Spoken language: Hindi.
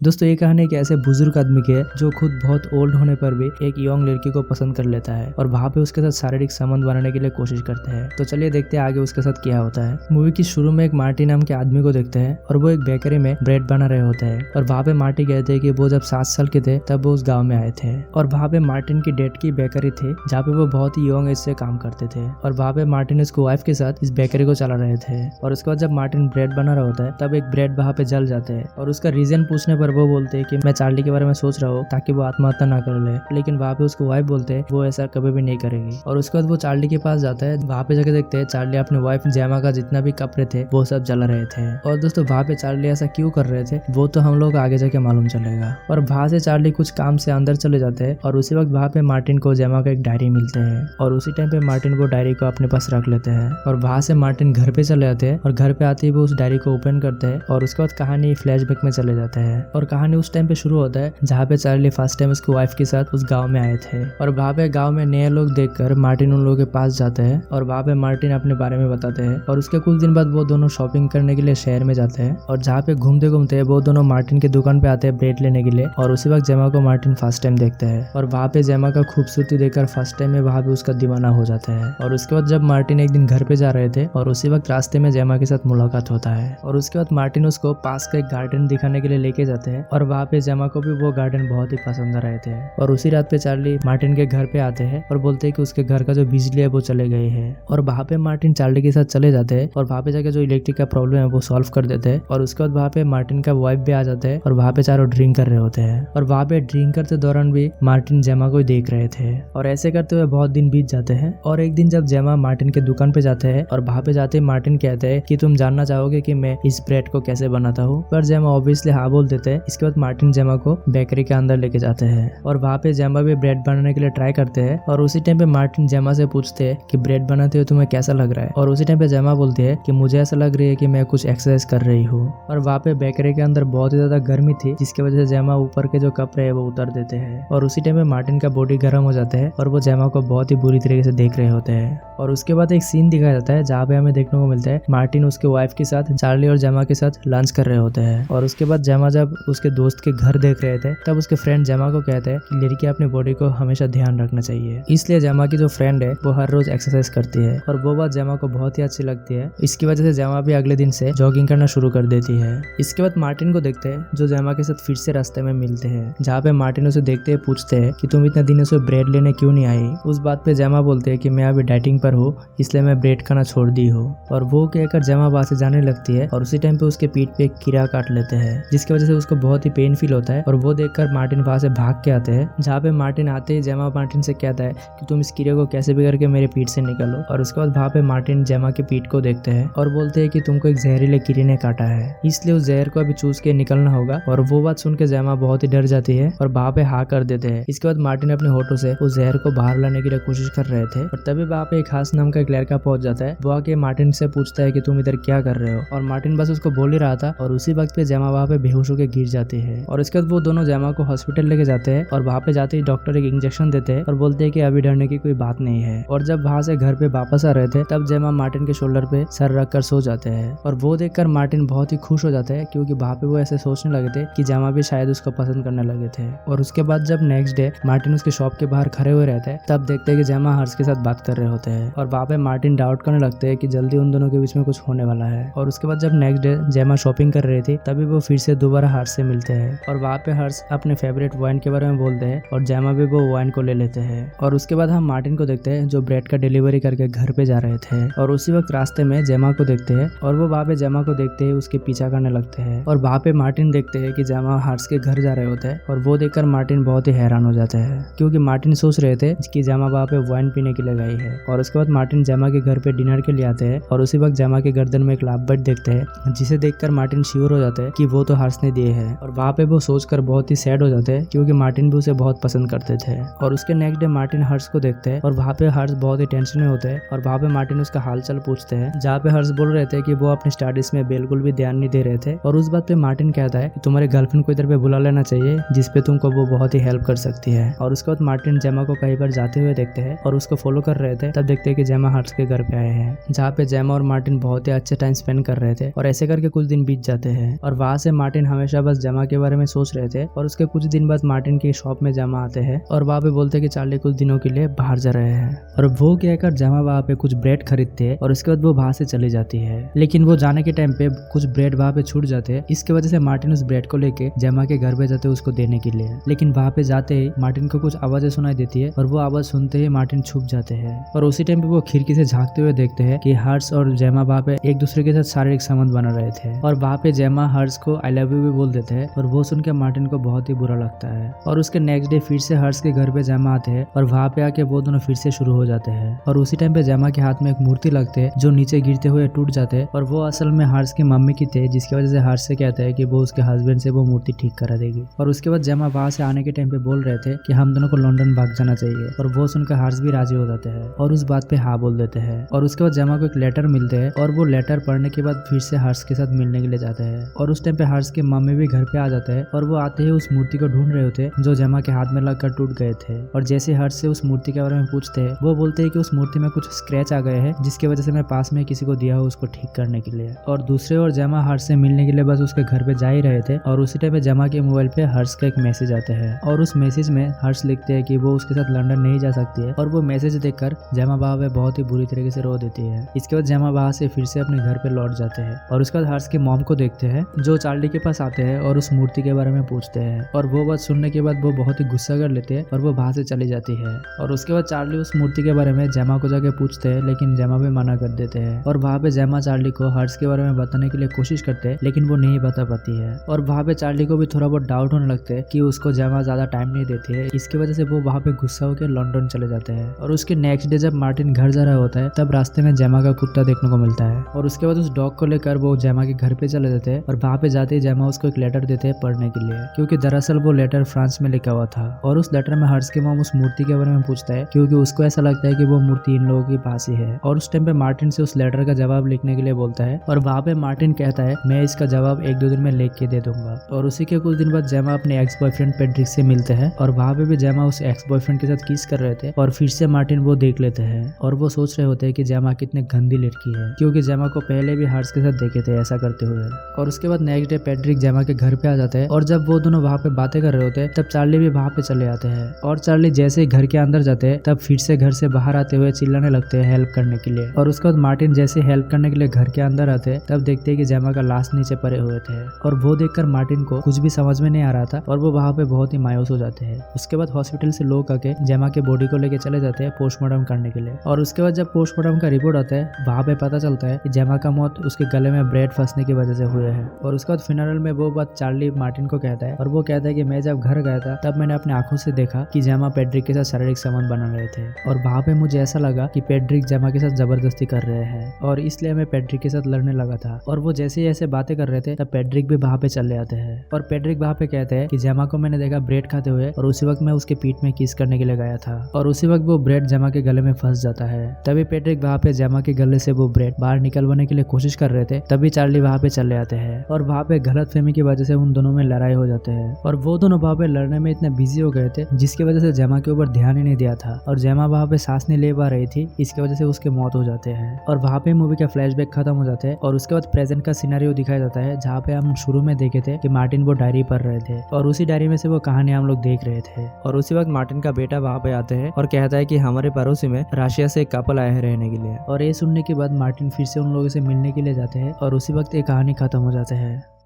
दोस्तों ये कहानी एक ऐसे बुजुर्ग आदमी की है जो खुद बहुत ओल्ड होने पर भी एक यंग लड़की को पसंद कर लेता है और वहाँ पे उसके साथ शारीरिक संबंध बनाने के लिए कोशिश करते हैं। तो चलिए देखते हैं आगे उसके साथ क्या होता है। मूवी की शुरू में एक मार्टी नाम के आदमी को देखते हैं और वो एक बेकरी में ब्रेड बना रहे होते हैं और वहाँ पे मार्टी कहते हैं कि वो जब 7 साल के थे तब वो उस गाँव में आए थे और वहाँ पे मार्टिन की डेड की बेकरी थी जहाँ पे वो बहुत ही यंग एज से काम करते थे और वहाँ पे मार्टिन उसकी वाइफ के साथ इस बेकरी को चला रहे थे। और उसके बाद जब मार्टिन ब्रेड बना रहा होता है तब एक ब्रेड वहाँ पे जल जाते हैं और उसका रीजन पूछने पर वो बोलते हैं कि मैं चार्ली के बारे में सोच रहा हूँ ताकि वो आत्महत्या ना कर ले, लेकिन वहाँ पे उसको वाइफ बोलते हैं वो ऐसा कभी भी नहीं करेगी। और उसके बाद वो चार्ली के पास जाता है। वहाँ पे जाके देखते हैं चार्ली अपने वाइफ जेमा का जितना भी कपड़े थे वो सब जला रहे थे। और दोस्तों वहाँ पे चार्ली ऐसा क्यों कर रहे थे वो तो हम लोग आगे जाके मालूम चलेगा। और वहाँ से चार्ली कुछ काम से अंदर चले जाते हैं और उसी वक्त वहाँ पे मार्टिन को जेमा का एक डायरी मिलते हैं और उसी टाइम पे मार्टिन वो डायरी को अपने पास रख लेते हैं। और वहाँ से मार्टिन घर पे चले जाते हैं और घर पे आते ही वो उस डायरी को ओपन करते हैं और उसके बाद कहानी फ्लैशबैक में चले जाते हैं और कहानी उस टाइम पे शुरू होता है जहाँ पे चार्ली फर्स्ट टाइम उसकी वाइफ के साथ उस गांव में आए थे। और वहाँ पे गांव में नए लोग देखकर मार्टिन उन लोगों के पास जाते हैं और वहाँ पे मार्टिन अपने बारे में बताते हैं। और उसके कुछ दिन बाद वो दोनों शॉपिंग करने के लिए शहर में जाते हैं और जहाँ पे घूमते घूमते वो दोनों मार्टिन की दुकान पे आते हैं ब्रेड लेने के लिए। और उसी वक्त जेमा को मार्टिन फर्स्ट टाइम देखते हैं और वहाँ पे जेमा का खूबसूरती देखकर फर्स्ट टाइम में वहाँ पे उसका दीवाना हो जाता है। और उसके बाद जब मार्टिन एक दिन घर पे जा रहे थे और उसी वक्त रास्ते में जेमा के साथ मुलाकात होता है और उसके बाद मार्टिन उसको पास का एक गार्डन दिखाने के लिए लेके जाते हैं और वहाँ पे जेमा को भी वो गार्डन बहुत ही पसंद आ रहे थे। और उसी रात पे चार्ली मार्टिन के घर पे आते हैं और बोलते हैं कि उसके घर का जो बिजली है वो चले गए हैं। और वहाँ पे मार्टिन चार्ली के साथ चले जाते हैं और वहाँ पे जाके जो इलेक्ट्रिक का प्रॉब्लम है वो सॉल्व कर देते हैं। और उसके बाद वहाँ पे मार्टिन का वाइफ भी आ जाता है और वहाँ पे चारों ड्रिंक कर रहे होते हैं। और वहाँ पे ड्रिंक करते दौरान भी मार्टिन जेमा को देख रहे थे और ऐसे करते हुए बहुत दिन बीत जाते हैं। और एक दिन जब जेमा मार्टिन के दुकान पे जाते हैं और वहाँ पे जाते मार्टिन कहते हैं कि तुम जानना चाहोगे कि मैं इस ब्रेड को कैसे बनाता हूँ, पर जेमा ऑब्वियसली हाँ बोल देते हैं। इसके बाद मार्टिन जेमा को बेकरी के अंदर लेके जाते हैं और वहाँ पे जेमा भी ब्रेड बनाने के लिए ट्राई करते हैं। और उसी टाइम पे मार्टिन जेमा से पूछते हैं कि ब्रेड बनाते हो तुम्हें कैसा लग रहा है। और उसी टाइम पे जेमा बोलती है कि मुझे ऐसा लग रही है कि मैं कुछ एक्सरसाइज कर रही हूँ। और वहाँ पे बेकरी के अंदर बहुत ही ज्यादा गर्मी थी जिसकी वजह से जेमा ऊपर के जो कपड़े है वो उतार देते हैं। और उसी टाइम पे मार्टिन का बॉडी गर्म हो जाता है और वो जेमा को बहुत ही बुरी तरीके से देख रहे होते हैं। और उसके बाद एक सीन दिखाया जाता है जहाँ पे हमें देखने को मिलता है मार्टिन उसके वाइफ के साथ चार्ली और जेमा के साथ लंच कर रहे होते हैं। और उसके बाद जेमा जब उसके दोस्त के घर देख रहे थे तब उसके फ्रेंड जेमा को कहते हैं कि लड़की अपने बॉडी को हमेशा ध्यान रखना चाहिए। इसलिए जेमा की जो फ्रेंड है वो हर रोज एक्सरसाइज करती है और वो बात जेमा को बहुत ही अच्छी लगती है। इसकी वजह से जेमा भी अगले दिन से जॉगिंग करना शुरू कर देती है। इसके बाद मार्टिन को देखते हैं जो जेमा के साथ फिर से रास्ते में मिलते हैं जहाँ पे मार्टिन उसे देखते हैं पूछते हैं कि तुम इतने दिनों से ब्रेड लेने क्यों नहीं आई। उस बात पे जेमा बोलते हैं कि मैं अभी डाइटिंग पर हूँ इसलिए मैं ब्रेड खाना छोड़ दी हूँ। और वो कहकर जेमा वहां से जाने लगती है और उसी टाइम पे उसके पीठ पे एक कीड़ा काट लेते हैं जिसकी वजह से उसको बहुत ही पेन फील होता है। और वो देखकर मार्टिन वहां से भाग के आते हैं। जहाँ पे मार्टिन आते ही जेमा मार्टिन से कहता है कि तुम इस कीड़े को कैसे भी करके मेरे पीठ से निकालो। और उसके बाद वहाँ पे मार्टिन जेमा के पीठ को देखते हैं और बोलते हैं कि तुमको एक जहरीले कीड़े ने काटा है इसलिए उस जहर को अभी चूस के निकलना होगा। और वो बात सुन के जेमा बहुत ही डर जाती है और वहाँ पे हाँ कर देते हैं। इसके बाद मार्टिन अपने होठों से उस जहर को बाहर लाने की कोशिश कर रहे थे और तभी वहाँ पे एक खास नाम का एक लड़का पहुंच जाता है। वो आके मार्टिन से पूछता है कि तुम इधर क्या कर रहे हो। और मार्टिन बस उसको बोल ही रहा था और उसी वक्त पे जेमा वहाँ पे बेहोश होकर गिर जाती है। और इसके बाद वो दोनों जेमा को हॉस्पिटल लेके जाते हैं और वहाँ पे जाते ही डॉक्टर एक इंजेक्शन देते हैं और बोलते हैं कि अभी डरने की कोई बात नहीं है। और जब वहाँ से घर पे वापस आ रहे थे तब जेमा मार्टिन के शोल्डर पे सर रख कर सो जाते हैं। और वो देखकर मार्टिन बहुत ही खुश हो जाते हैं क्योंकि वहाँ पे वो ऐसे सोचने लगे थे कि जेमा भी शायद उसको पसंद करने लगे थे। और उसके बाद जब नेक्स्ट डे मार्टिन उसके शॉप के बाहर खड़े हुए रहते हैं तब देखते हैं कि जेमा हर्ष के साथ बात कर रहे होते हैं। और वहाँ पे मार्टिन डाउट करने लगते हैं कि जल्दी उन दोनों के बीच में कुछ होने वाला है। और उसके बाद जब नेक्स्ट डे जेमा शॉपिंग कर रही थी तभी वो फिर से दोबारा हर्ष से मिलते हैं और वहाँ पे हर्ष अपने फेवरेट वाइन के बारे में बोलते हैं और जेमा भी वो वाइन को ले लेते हैं। और उसके बाद हम मार्टिन को देखते हैं जो ब्रेड का डिलीवरी करके घर पे जा रहे थे। और उसी वक्त रास्ते में जेमा को देखते हैं और वो वहाँ पे जेमा को देखते ही उसके पीछा करने लगते हैं। और वहाँ पे मार्टिन देखते हैं कि जेमा हर्ष के घर जा रहे होते हैं और वो देखकर मार्टिन बहुत ही हैरान हो जाता है क्योंकि मार्टिन सोच रहे थे कि जेमा वहाँ पे वाइन पीने के लिए गई है। और उसके बाद मार्टिन जेमा के घर पे डिनर के लिए आते हैं और उसी वक्त जेमा के गर्दन में एक लाभ बर्ड देखते हैं जिसे देखकर मार्टिन श्योर हो जाते हैं कि वो तो हर्ष ने दिए हैं। और वहाँ पे वो सोचकर बहुत ही सैड हो जाते हैं क्योंकि मार्टिन भी उसे बहुत पसंद करते थे। और उसके नेक्स्ट डे मार्टिन हर्ष को देखते हैं और वहाँ पे हर्ष बहुत ही टेंशन में होते हैं और वहाँ पे मार्टिन उसका हालचाल पूछते हैं जहाँ पे हर्ष बोल रहे थे कि वो अपनी स्टडीज में बिल्कुल भी ध्यान नहीं दे रहे थे। और उस बात पे मार्टिन कहता है कि तुम्हारे गर्लफ्रेंड को इधर पे बुला लेना चाहिए जिसपे तुमको वो बहुत ही हेल्प कर सकती है। और उसके बाद मार्टिन जेमा को कहीं पर जाते हुए देखते हैं और उसको फॉलो कर रहे थे तब देखते हैं कि जेमा हर्ष के घर पे आए हैं जहाँ पे जेमा और मार्टिन बहुत ही अच्छे टाइम स्पेंड कर रहे थे। और ऐसे करके कुछ दिन बीत जाते हैं और वहाँ से मार्टिन हमेशा बस जेमा के बारे में सोच रहे थे और उसके कुछ दिन बाद मार्टिन की शॉप में जेमा आते हैं और वहाँ पे बोलते हैं कि चार्ली कुछ दिनों के लिए बाहर जा रहे हैं और वो कहकर जेमा वहाँ पे कुछ ब्रेड खरीदते हैं और उसके बाद वो वहाँ से चली जाती है। लेकिन वो जाने के टाइम पे कुछ ब्रेड वहाँ पे छूट जाते हैं, इसके वजह से मार्टिन उस ब्रेड को लेके जेमा के घर पे जाते हैं उसको देने के लिए। लेकिन वहाँ पे जाते ही मार्टिन को कुछ आवाजें सुनाई देती है और वो आवाज सुनते ही मार्टिन छुप जाते हैं और उसी टाइम पे वो खिड़की से झांकते हुए देखते हैं कि हर्ष और जेमा वहाँ पे एक दूसरे के साथ शारीरिक संबंध बना रहे थे और वहाँ पे जेमा हर्ष को आई लव यू भी बोल देते हैं और वो सुन के मार्टिन को बहुत ही बुरा लगता है। और उसके नेक्स्ट डे फिर से हर्ष के घर पे जेमा आते हैं और वहाँ पे आके वो दोनों फिर से शुरू हो जाते हैं और उसी टाइम पे जेमा के हाथ में एक मूर्ति लगते है जो नीचे गिरते हुए टूट जाते हैं और वो असल में हर्ष की मम्मी की थे, जिसकी वजह से हर्ष से कहता है कि वो उसके हस्बैंड से वो मूर्ति ठीक करा देगी। और उसके बाद जेमा वहाँ से आने के टाइम पे बोल रहे थे कि हम दोनों को लंदन भाग जाना चाहिए और वो सुनकर हर्ष भी राजी हो जाते हैं और उस बात पे हाँ बोल देते हैं। और उसके बाद जेमा को एक लेटर मिलते हैं और वो लेटर पढ़ने के बाद फिर से हर्ष के साथ मिलने के लिए जाते हैं और उस टाइम पे हर्ष के मम्मी भी घर पे आ जाते हैं और वो आते ही उस मूर्ति को ढूंढ रहे होते जो जेमा के हाथ में लगकर टूट गए थे। और जैसे हर्ष से उस मूर्ति के बारे में पूछते हैं वो बोलते हैं कि उस मूर्ति में कुछ स्क्रैच आ गए हैं जिसकी वजह से मैं पास में किसी को दिया हूँ उसको ठीक करने के लिए। और दूसरे ओर जेमा हर्ष से मिलने के लिए बस उसके घर पे जा ही रहे थे और उसी टाइम पे जेमा के मोबाइल पे हर्ष का एक मैसेज आता है और उस मैसेज में हर्ष लिखते हैं कि वो उसके साथ लंदन नहीं जा सकती है और वो मैसेज देखकर जेमा वहाँ पे बहुत ही बुरी तरीके से रो देती है। इसके बाद जेमा वहाँ से फिर से अपने घर पे लौट जाते हैं और उसके बाद हर्ष के मॉम को देखते हैं जो चार्ली के पास आते हैं और उस मूर्ति के बारे में पूछते हैं और वो बात सुनने के बाद वो बहुत ही गुस्सा कर लेते हैं और वो वहाँ से चली जाती है। और उसके बाद चार्ली उस मूर्ति के बारे में जेमा को जाके पूछते हैं लेकिन जेमा भी मना कर देते हैं और वहाँ पे जेमा चार्ली को हर्ष के बारे में बताने के लिए कोशिश करते हैं लेकिन वो नहीं बता पाती है। और वहाँ पे चार्ली को भी थोड़ा बहुत डाउट होने लगते है कि उसको जेमा ज्यादा टाइम नहीं देती है, इसकी वजह से वो वहाँ पे गुस्सा होकर लंदन चले जाते हैं। और उसके नेक्स्ट डे जब मार्टिन घर जा रहा होता है तब रास्ते में जेमा का कुत्ता देखने को मिलता है और उसके बाद उस डॉग को लेकर वो जेमा के घर पे चले जाते हैं और वहाँ पे जाते ही जेमा उसको एक लेटर देते हैं पढ़ने के लिए, क्योंकि दरअसल वो लेटर फ्रांस में लिखा हुआ था। और उस लेटर में हर्ष के मॉम उस मूर्ति के बारे में पूछता है क्योंकि उसको ऐसा लगता है कि वो मूर्ति इन लोगों के पास ही है। और उस टाइम पे मार्टिन से उस लेटर का जवाब लिखने के लिए बोलता है और वहाँ पे मार्टिन कहता है मैं इसका जवाब 1-2 दिन में लिख के दे दूंगा। और उसी के कुछ दिन बाद जेमा अपने एक्स बॉयफ्रेंड पेड्रिक से मिलते हैं और वहाँ पे भी जेमा उस एक्स बॉयफ्रेंड के साथ किस कर रहे थे और फिर से मार्टिन वो देख लेते हैं और वो सोच रहे होते हैं कि जेमा कितने गंदी लड़की है, क्योंकि जेमा को पहले भी हर्ष के साथ देखे थे ऐसा करते हुए। और उसके बाद नेक्स्ट डे पेड्रिक जेमा के घर पे आ जाते हैं और जब वो दोनों वहाँ पे बातें कर रहे होते हैं तब चार्ली भी वहाँ पे चले आते हैं। और चार्ली जैसे ही घर के अंदर जाते हैं तब फिर से घर से बाहर आते हुए चिल्लाने लगते हैं हेल्प करने के लिए। और उसके बाद मार्टिन जैसे हेल्प करने के लिए घर के अंदर आते हैं तब देखते हैं कि जेमा का लाश नीचे पड़े हुए थे और वो देखकर मार्टिन को कुछ भी समझ में नहीं आ रहा था और वो वहाँ पे बहुत ही मायूस हो जाते हैं। उसके बाद हॉस्पिटल से लोग आके जेमा के बॉडी को लेके चले जाते हैं पोस्टमार्टम करने के लिए। और उसके बाद जब पोस्टमार्टम का रिपोर्ट आता है वहाँ पे पता चलता है कि जेमा का मौत उसके गले में ब्रेड फंसने की वजह से हुए है। और उसके बाद फिनरल में वो बात चार्ली मार्टिन को कहता है और वो कहता है कि मैं जब घर गया था तब मैंने अपने आंखों से देखा कि जेमा पेड्रिक के साथ शारीरिक संबंध बना रहे थे और वहाँ पे मुझे ऐसा लगा कि पेड्रिक जेमा के साथ जबरदस्ती कर रहे हैं और इसलिए मैं पेड्रिक के साथ लड़ने लगा था। और वो जैसे ही ऐसे बातें कर रहे थे तब पेड्रिक भी वहाँ पे चले आते हैं और पेड्रिक वहाँ पे कहते हैं कि जेमा को मैंने देखा ब्रेड खाते हुए और उसी वक्त मैं उसके पीठ में किस करने के लिए गया था और उसी वक्त वो ब्रेड जेमा के गले में फंस जाता है। तभी पेड्रिक वहाँ पे जेमा के गले से वो ब्रेड बाहर निकलवाने के लिए कोशिश कर रहे थे, तभी चार्ली वहाँ पे चले आते हैं और वहाँ पे गलतफहमी की वजह से उन दोनों में लड़ाई हो जाते हैं और वो दोनों वहाँ पे लड़ने में इतने बिजी हो गए थे जिसकी वजह से जेमा के ऊपर ध्यान ही नहीं दिया था और जेमा वहाँ पे सांस नहीं ले पा रही थी, इसकी वजह से उसके मौत हो जाते हैं। और वहाँ पे मूवी का फ्लैशबैक खत्म हो जाते हैं और उसके बाद प्रेजेंट का सिनेरियो दिखाया जाता है जहाँ पे हम शुरू में देखे थे कि मार्टिन वो डायरी पढ़ रहे थे और उसी डायरी में से वो कहानी हम लोग देख रहे थे। और उसी वक्त मार्टिन का बेटा वहाँ पे आते हैं और कहता है कि हमारे पड़ोसी में रशिया से एक कपल आया है रहने के लिए। और ये सुनने के बाद मार्टिन फिर से उन लोगों से मिलने के लिए जाते हैं और उसी वक्त ये कहानी खत्म हो जाता है।